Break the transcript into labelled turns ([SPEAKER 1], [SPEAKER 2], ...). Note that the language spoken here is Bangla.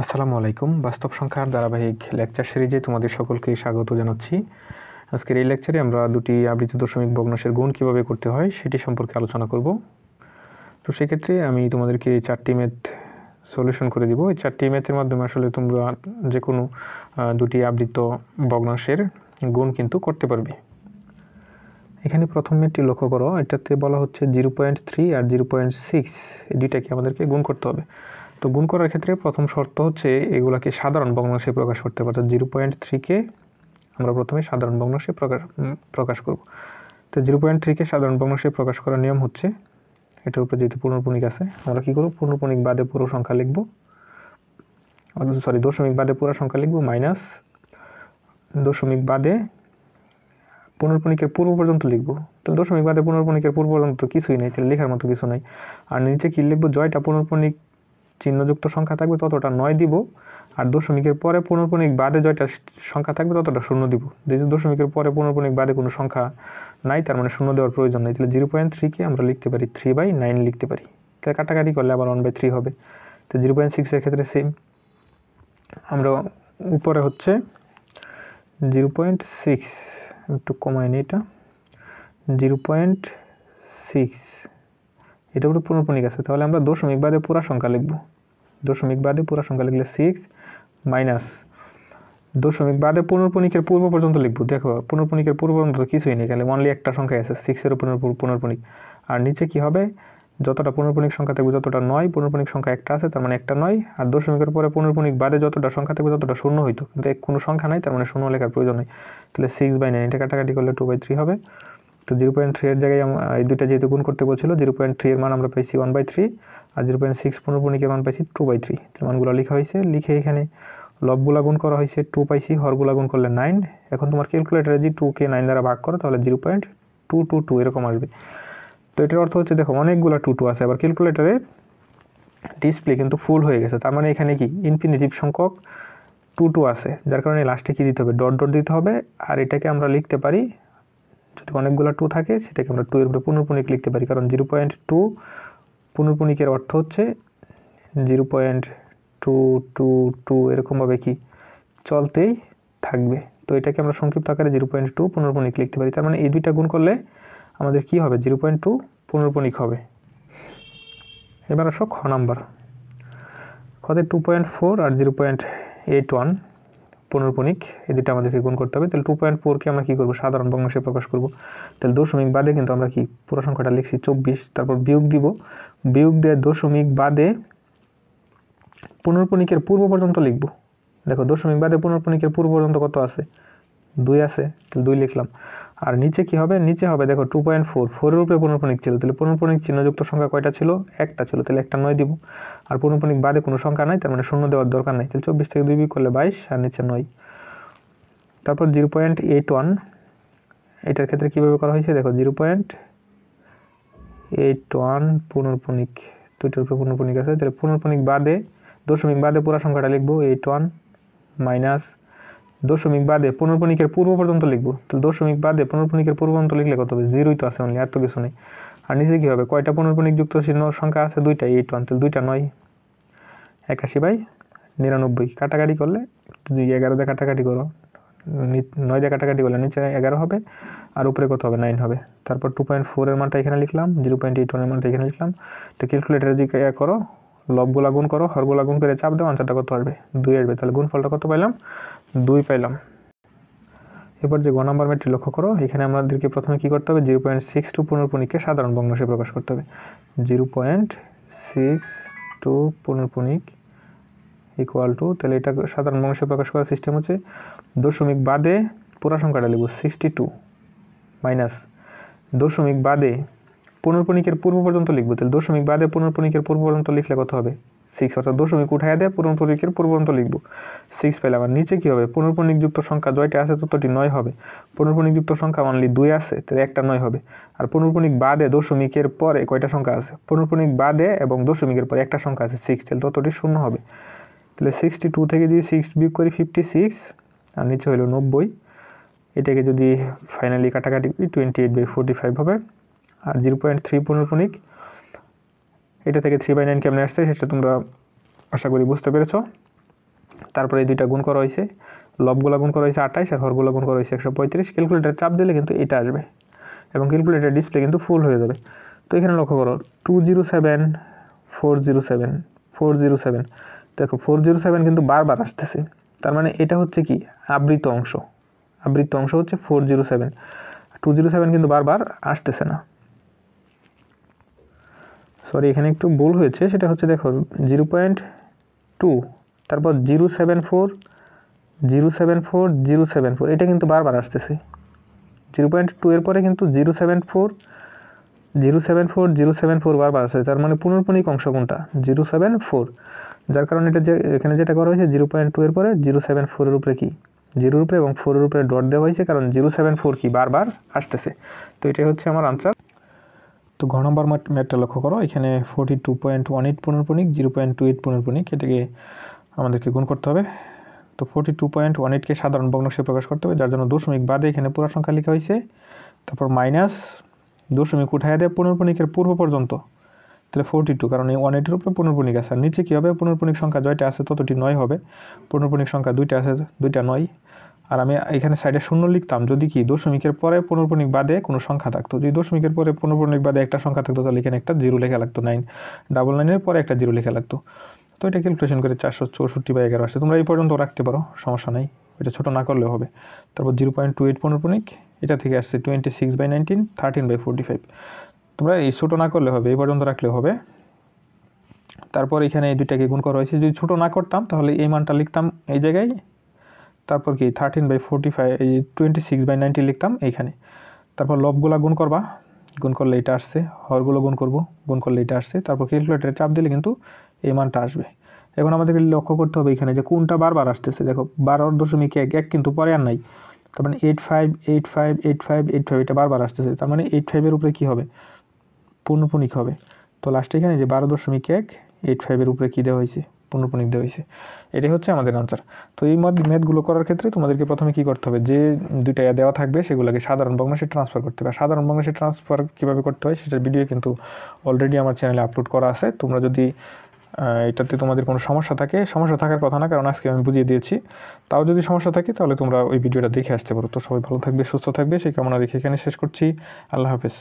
[SPEAKER 1] আসসালামু আলাইকুম। বাস্তব সংখ্যার ধারাবাহিক লেকচার সিরিজে তোমাদের সকলকে স্বাগত জানাচ্ছি। আজকের এই লেকচারে আমরা দুটি আবৃত দশমিক ভগ্নাংশের গুণ কিভাবে করতে হয় সেটি সম্পর্কে আলোচনা করব। তো সেক্ষেত্রে আমি তোমাদেরকে 4টি ম্যাথ সলিউশন করে দিব। এই 4টি ম্যাথের মাধ্যমে আসলে তোমরা যে কোনো দুটি আবৃত ভগ্নাংশের গুণ কিন্তু করতে পারবে। এখানে প্রথম ম্যাথটি লক্ষ্য করো, এটাতে বলা হচ্ছে 0.3 আর 0.6 এই দুইটাকে আমাদেরকে গুণ করতে হবে। তো গুণ করার ক্ষেত্রে প্রথম শর্ত হচ্ছে এগুলাকে সাধারণ ভগ্নাংশে প্রকাশ করতে হবে। অর্থাৎ 0.3কে আমরা প্রথমে সাধারণ ভগ্নাংশে প্রকাশ করব। তো 0.3কে সাধারণ ভগ্নাংশে প্রকাশ করার নিয়ম হচ্ছে, এটার উপরে যেহেতু পূর্ণপণিক আছে, আমরা কী করব, পূর্ণপণিক বাদে পুরো সংখ্যা লিখব, দশমিক বাদে পুরো সংখ্যা লিখব, মাইনাস দশমিক বাদে পূর্ণপণিকের পূর্ব পর্যন্ত লিখব। তো দশমিক বাদে পূর্ণপণিকের পূর্ব পর্যন্ত কিছুই নেই, তাহলে লেখার মতো কিছু নাই। আর নিচে কি লিখব, জয়টা পূর্ণপণিক চিহ্নযুক্ত সংখ্যা থাকবে ততটা 9 দিব, আর দশমিকের পরে পূর্ণপণিক বাদে জয়টা সংখ্যা থাকবে ততটা 0 দিব। যেহেতু দশমিকের পরে পূর্ণপণিক বাদে কোনো সংখ্যা নাই, তার মানে 0 দেওয়ার প্রয়োজন নেই। তাহলে 0.3কে আমরা লিখতে পারি 3/9 লিখতে পারি। তাহলে কাটাকাটি করলে আবার 1/3 হবে। তো 0.6 এর ক্ষেত্রে সেম, আমরা উপরে হচ্ছে 0.6, একটু কমায় নিই, এটা 0.6, এটা উপরে পূর্ণপণিক আছে, তাহলে আমরা দশমিক বাদে পুরা সংখ্যা লিখব। দশমিক বাদে পুরা সংখ্যা লিখলে 6 মাইনাস দশমিক বাদে পূর্ণপণিকের পূর্ব পর্যন্ত লিখব। দেখো পূর্ণপণিকের পূর্ব পর্যন্ত কিছুই নেই, তাহলে অনলি একটা সংখ্যা আছে, 6-এর পূর্ণপণিক। আর নিচে কি হবে, যতটা পূর্ণপণিক সংখ্যা থাকবে ততটা 9, পূর্ণপণিক সংখ্যা একটা আছে, তার মানে একটা 9, আর দশমিকের পরে পূর্ণপণিক বাদে যতটা সংখ্যা থাকবে ততটা 0 হইতো, কিন্তু কোনো সংখ্যা নাই, তার মানে 0 লেখার প্রয়োজন নেই। তাহলে 6/9, এটা কাটাকাটি করলে 2/3 হবে। তো 0.3 এর জায়গায় এই দুইটা যেহেতু গুণ করতে বলছিল, 0.3 এর মান আমরা পাইছি 1/3, আর 0.6 পূর্ণপণিকের মান পাইছি 2/3। মানগুলো লেখা হয়েছে, লিখে এখানে লবগুলা গুণ করা হয়েছে, 2 পাইছি, হরগুলা গুণ করলে 9। এখন তোমার ক্যালকুলেটারে যদি 2কে 9 দ্বারা ভাগ করো তাহলে 0.222 এরকম আসবে। তো এটার অর্থ হচ্ছে, দেখো অনেকগুলো 2 আছে, আবার ক্যালকুলেটারে ডিসপ্লে কিন্তু ফুল হয়ে গেছে, তার মানে এখানে কি ইনফিনিটিভ সংখ্যক 2 আছে, যার কারণে লাস্টে কি দিতে হবে, ডট ডট দিতে হবে। আর এটাকে আমরা লিখতে পারি, যদি অনেকগুলো 2 থাকে সেটাকে আমরা 2 এর উপরে পূর্ণপণিক লিখতে পারি, কারণ 0.2 পূর্ণপণিকের অর্থ হচ্ছে 0.222 এরকমভাবে কি চলতেই থাকবে। তো এটাকে আমরা সংক্ষিপ্ত আকারে 0.2 পূর্ণপণিক লিখতে পারি। তার মানে এই দুইটা গুণ করলে আমাদের কি হবে, 0.2 পূর্ণপণিক হবে। এবার আসো খ নাম্বার, খতে 2.4 আর 0.81 পূর্ণপণিক, এই দুটো আমাদেরকে গুণ করতে হবে। তাহলে 2.4কে আমরা কি করব, সাধারণ ভগ্নাংশে প্রকাশ করব। তাহলে দশমিক বাদে কিন্তু আমরা কি পুরো সংখ্যাটা লিখছি 24, তারপর বিয়োগ দিব, বিয়োগ দিয়ে দশমিক বাদে পূর্ণপণিকের পূর্ব পর্যন্ত লিখব। দেখো দশমিক বাদে পূর্ণপণিকের পূর্ব পর্যন্ত কত আছে, 2 আছে, তাহলে 2 লিখলাম। আর নিচে কি হবে, নিচে হবে দেখো 2.4, 4-এর উপরে পূর্ণপণিক ছিল, তাহলে পূর্ণপণিক চিহ্নযুক্ত সংখ্যা কয়টা ছিল, একটা ছিল, তাহলে একটা 9 দিব। আর পূর্ণপণিক বাদে কোনো সংখ্যা নাই, তার মানে 0 দেওয়ার দরকার নাই। তাহলে 24 থেকে 2 বিয়োগ করলে 22, আর নিচে 9। তারপর 0.81, এটার ক্ষেত্রে কীভাবে করা হয়েছে, দেখো 0.81 পূর্ণপণিক, দুইটার উপরে পূর্ণপণিক আছে, তাহলে পূর্ণপণিক বাদে দশমিক বাদে পুরো সংখ্যাটা লিখবো 81 মাইনাস দশমিক বাদে পূর্ণপণিকের পূর্ব পর্যন্ত লিখবো। তাহলে দশমিক বাদে পূর্ণপণিকের পূর্ব পর্যন্ত লিখলে কত হবে, 0ই তো আছে অনলি, আর তো কিছু নেই। আর নিচে কী হবে, কয়টা পূর্ণপণিক যুক্ত চিহ্ন সংখ্যা আছে, 2টা, 81, তাহলে 2টা 9, 81/99। কাটাকাটি করলে যদি 11 দিয়ে কাটাকাটি করো, 9 দিয়ে কাটাকাটি করলে নিচে 11 হবে, আর উপরে কত হবে, 9 হবে। তারপর 2.4 এর মানটা এখানে লিখলাম, 0.81 এর মানটা এখানে লিখলাম। তো ক্যালকুলেটারে যদি করো, লবগুলা গুণ করো, হরগুলা গুণ করে চাপ দাও, আনসারটা কত আসবে, 2 আসবে। তাহলে গুণফলটা কত পাইলাম, 2 পাইলাম। এবার যে গ নাম্বার ম্যাথটি লক্ষ্য করো, এখানে আমাদেরকে প্রথমে কি করতে হবে, 0.62 পূর্ণপণিককে সাধারণ ভগ্নাংশে প্রকাশ করতে হবে। 0.62 পূর্ণপণিক ইকুয়াল টু, তাহলে এটা সাধারণ ভগ্নাংশে প্রকাশ করার সিস্টেম হচ্ছে, দশমিক বাদে পুরা সংখ্যাটা লিখব 62 মাইনাস দশমিক বাদে পূর্ণপণিকের পূর্ব পর্যন্ত লিখবো। তাহলে দশমিক বাদে পূর্ণপণিকের পূর্ব পর্যন্ত লিখলে কত হবে, 6, অর্থাৎ দশমিক উঠাইয়া দেয় পূর্ণপণিকের পূর্ব পর্যন্ত লিখবো, 6 পেলাম। আর নিচে কি হবে, পূর্ণপণিক যুক্ত সংখ্যা জয়টা আছে ততটি 9 হবে, পূর্ণপণিক যুক্ত সংখ্যা অনলি 2 আছে, তাহলে একটা 9 হবে। আর পূর্ণপণিক বাদে দশমিকের পরে কয়টা সংখ্যা আছে, পূর্ণপণিক বাদে এবং দশমিকের পরে একটা সংখ্যা আছে 6, তাহলে ততটি 0 হবে। তাহলে 62 থেকে যদি 6 বিয়োগ করি 56, আর নিচে হলো 90। এটাকে যদি ফাইনালি কাটাকাটি করি 28/45 হবে। আর 0.3 পূর্ণপণিক, এটা থেকে 3/9 কেমনে আসছে সেটা তোমরা আশা করি বুঝতে পেরেছ। তারপরে এই দুইটা গুণ করা হয়েছে, লবগুলো গুণ করা হয়েছে 28 আর হরগুলো গুণ করা হয়েছে 135। ক্যালকুলেটার চাপ দিলে কিন্তু এটা আসবে এবং ক্যালকুলেটার ডিসপ্লে কিন্তু ফুল হয়ে যাবে। তো এখানে লক্ষ্য করো 207 407 407, দেখো 407 কিন্তু বারবার আসতেছে, তার মানে এটা হচ্ছে কি আবৃত অংশ, আবৃত অংশ হচ্ছে 407, 207 কিন্তু বারবার আসতেছে না। সরি এখানে একটু ভুল হয়েছে, সেটা হচ্ছে দেখো 0.2 তারপর 074 074 074, এটা কিন্তু বারবার আসতেছে। 0.2 এর পরে কিন্তু 074 074 074 বারবার আসছে, তার মানে পুনর্পণিক অংশ কোনটা 074, যার কারণে এটা যে এখানে যেটা করা হয়েছে 0.2 এর পরে 074 এর উপরে কি 0 এর উপরে এবং 4 এর উপরে ডট দেওয়া হয়েছে, কারণ 074 কি বারবার আসতেছে। তো এটাই হচ্ছে আমার আনসার। তো ঘ নম্বর ম্যাথটা লক্ষ্য করো, এখানে 42.18 পুনর্পণিক 0.28 পুনর্পণিক, এটাকে আমাদেরকে গুণ করতে হবে। তো 42.18কে সাধারণ ভগ্নাংশে প্রকাশ করতে হবে, যার জন্য দশমিক বাদে এখানে পুরো সংখ্যা লেখা হয়েছে, তারপর মাইনাস দশমিক উঠায় দেয় পুনর্পণিকের পূর্ব পর্যন্ত, তাহলে 42, কারণ এই 180 উপরে পুনর্পণিক আছে। আর নিচে কী হবে, পুনর্পণিক সংখ্যা জয়টা আছে ততটি 9 হবে, পুনর্পণিক সংখ্যা 2টা আছে 2টা 9। আর আমি এখানে সাইডে 0 লিখতাম যদি কি দশমিকের পরে পুনর্পণিক বাদে কোনো সংখ্যা থাকতো, যদি দশমিকের পরে পুনর্পণিক বাদে একটা সংখ্যা থাকতো তাহলে এখানে একটা 0 লেখা লাগতো, 999 পরে একটা 0 লেখা লাগতো। তো এটা ক্যালকুলেশন করে 464/11 আসছে। তোমরা এই পর্যন্ত রাখতে পারো, সমস্যা নাই, এটা ছোটো না করলেও হবে। তারপর 0.28 পুনর্পণিক, এটা থেকে আসছে 26/19 13/45, তোমরা এই ছোটো না করলে হবে, এই পর্যন্ত রাখলেও হবে। তারপর এখানে এই দুইটাকে গুণ করা হয়েছে, যদি ছোটো না করতাম তাহলে এই মানটা লিখতাম এই জায়গায়, তারপর কি 13/45 এই 26/19 লিখতাম এইখানে। তারপর লবগুলা গুণ করবা, গুণ করলে এটা আসছে, হরগুলো গুণ করব, গুণ করলে এটা আসছে, তারপর ক্যালকুলেটারে চাপ দিলে কিন্তু এই মানটা আসবে। এখন আমাদেরকে লক্ষ্য করতে হবে এখানে যে কোনটা বারবার আসতেছে, দেখো 12.1 কিন্তু পরে আর নাই, তার মানে 85 85 85 85 এটা বারবার আসতেছে, তার মানে 85 এর উপরে কী হবে পুনর্পণিক হবে। তো লাস্টে এখানে যে 12.1 85 এর উপরে কী দেওয়া হয়েছে পুনর্পণিক দেওয়া হয়েছে, এটাই হচ্ছে আমাদের আনসার। তো এই ম্যাথগুলো করার ক্ষেত্রে তোমাদেরকে প্রথমে কী করতে হবে, যে দুইটা দেওয়া থাকবে সেগুলোকে সাধারণ ভগ্নাংশে ট্রান্সফার করতে হবে। সাধারণ ভগ্নাংশে ট্রান্সফার কীভাবে করতে হয় সেটার ভিডিও কিন্তু অলরেডি আমার চ্যানেলে আপলোড করা আছে। তোমরা যদি এটাতে তোমাদের কোনো সমস্যা থাকে, সমস্যা থাকার কথা না, কারণ আজকে আমি বুঝিয়ে দিয়েছি, তাও যদি সমস্যা থাকে তাহলে তোমরা ওই ভিডিওটা দেখে আসতে পারো। তো সবাই ভালো থাকবে, সুস্থ থাকবে, সেই কামনা রেখে এখানে শেষ করছি। আল্লাহ হাফেজ।